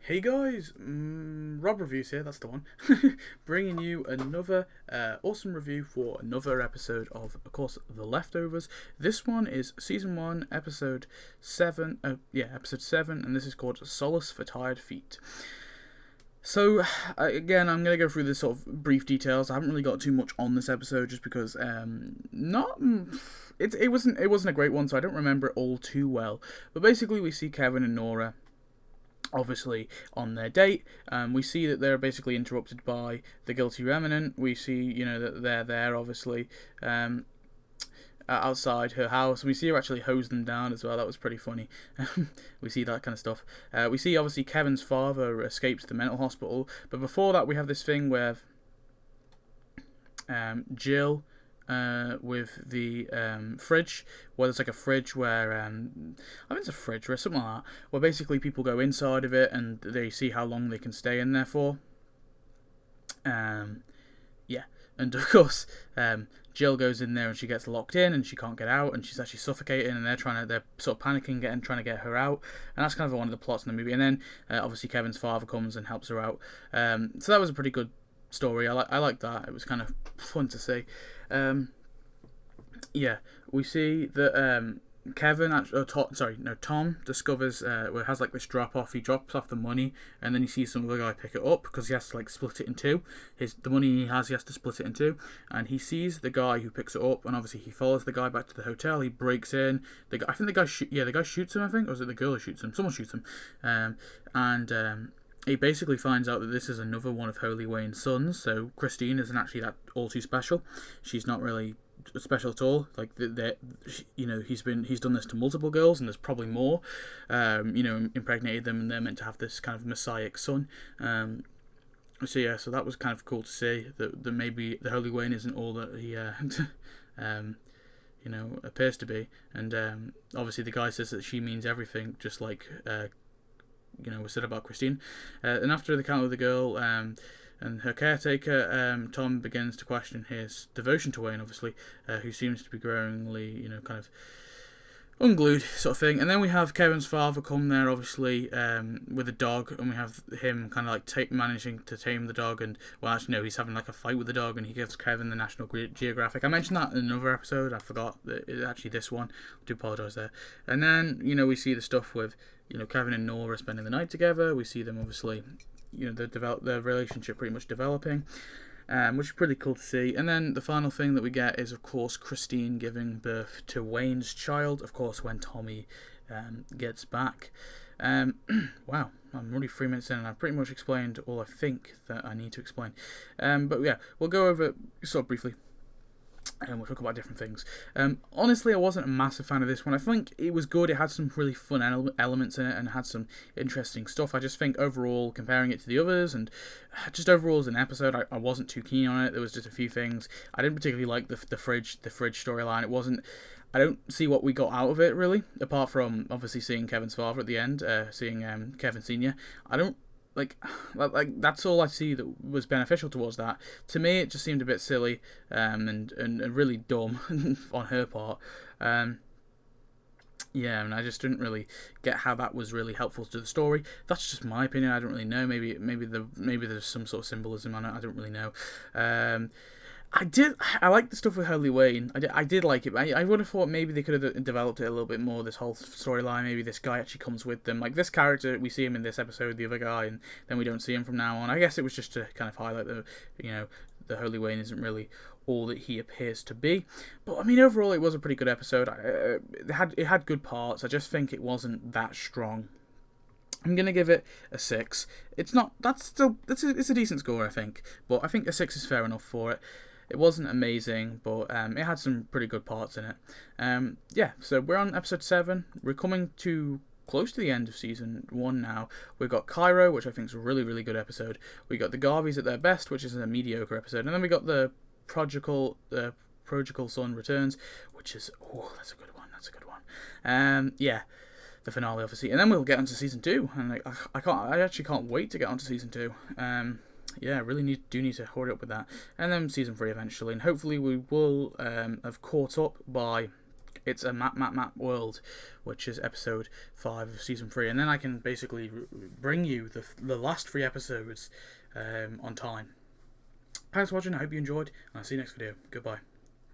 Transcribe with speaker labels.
Speaker 1: Hey guys, Rob Reviews here, that's the one. Bringing you another awesome review for another episode of course, The Leftovers. This one is Season 1, Episode 7, Episode 7, and this is called Solace for Tired Feet. So, again, I'm going to go through the sort of brief details. I haven't really got too much on this episode just because, it wasn't a great one, so I don't remember it all too well. But basically, we see Kevin and Nora obviously on their date. We see that they're basically interrupted by the Guilty Remnant. We see, that they're there, obviously, outside her house. We see her actually hose them down as well. That was pretty funny. We see that kind of stuff. We see, obviously, Kevin's father escapes the mental hospital. But before that, we have this thing where Jill, with the fridge, where there's like a fridge where I think it's a fridge or something like that, where basically people go inside of it and they see how long they can stay in there for. Yeah, and of course, Jill goes in there and she gets locked in and she can't get out and she's actually suffocating, and they're sort of panicking and trying to get her out, and that's kind of one of the plots in the movie. And then obviously Kevin's father comes and helps her out. So that was a pretty good story. I like that. It was kind of fun to see. We see that Tom discovers has like this drop off. He drops off the money, and then he sees some other guy pick it up because he has to like split it in two. The money he has to split it in two, and he sees the guy who picks it up, and obviously he follows the guy back to the hotel. He breaks in. The guy shoots him. I think, or is it the girl who shoots him? Someone shoots him, he basically finds out that this is another one of Holy Wayne's sons. So Christine isn't actually that all too special. She's not really special at all. Like he's done this to multiple girls, and there's probably more. Impregnated them, and they're meant to have this kind of messiah son. So that was kind of cool to see that maybe the Holy Wayne isn't all that he appears to be. And obviously the guy says that she means everything, just like was said about Christine. And after the count of the girl and her caretaker, Tom begins to question his devotion to Wayne, obviously, who seems to be growingly, kind of unglued sort of thing. And then we have Kevin's father come there, obviously, with a dog, and we have him kind of like managing to tame the dog. And he's having like a fight with the dog, and he gives Kevin the National Geographic. I mentioned that in another episode. I forgot that it's actually this one. I do apologise there. And then we see the stuff with Kevin and Nora spending the night together. We see them obviously, their relationship pretty much developing, which is pretty cool to see. And then the final thing that we get is, of course, Christine giving birth to Wayne's child, of course, when Tommy gets back. Wow, I'm already 3 minutes in and I've pretty much explained all I think that I need to explain. But yeah, we'll go over sort of briefly, and we'll talk about different things. Honestly, I wasn't a massive fan of this one. I think it was good. It had some really fun elements in it and had some interesting stuff. I just think overall, comparing it to the others, and just overall as an episode, I wasn't too keen on it. There was just a few things. I didn't particularly like the fridge storyline. I don't see what we got out of it, really, apart from obviously seeing Kevin's father at the end, seeing Kevin Sr. I don't like that's all I see that was beneficial towards that. To me, it just seemed a bit silly, and really dumb on her part. And I just didn't really get how that was really helpful to the story. That's just my opinion. I don't really know. Maybe there's some sort of symbolism on it. I don't really know. I like the stuff with Holy Wayne. I did like it. I would have thought maybe they could have developed it a little bit more, this whole storyline. Maybe this guy actually comes with them. Like this character, we see him in this episode, the other guy, and then we don't see him from now on. I guess it was just to kind of highlight the Holy Wayne isn't really all that he appears to be. But I mean, overall, it was a pretty good episode. It had good parts. I just think it wasn't that strong. I'm gonna give it a 6. It's not. It's a decent score, I think. But I think a 6 is fair enough for it. It wasn't amazing, but it had some pretty good parts in it. So we're on episode 7. We're coming to close to the end of season 1 now. We've got Cairo, which I think is a really, really good episode. We got the Garveys at their best, which is a mediocre episode. And then we got the prodigal son returns, which is that's a good one. The finale, obviously, and then we'll get onto season 2, and I actually can't wait to get onto season 2. Really need to hurry up with that, and then season 3 eventually, and hopefully we will have caught up by It's a map world, which is episode 5 of season 3, and then I can basically bring you the last 3 episodes on time. Thanks for watching. I hope you enjoyed, and I'll see you next video. Goodbye.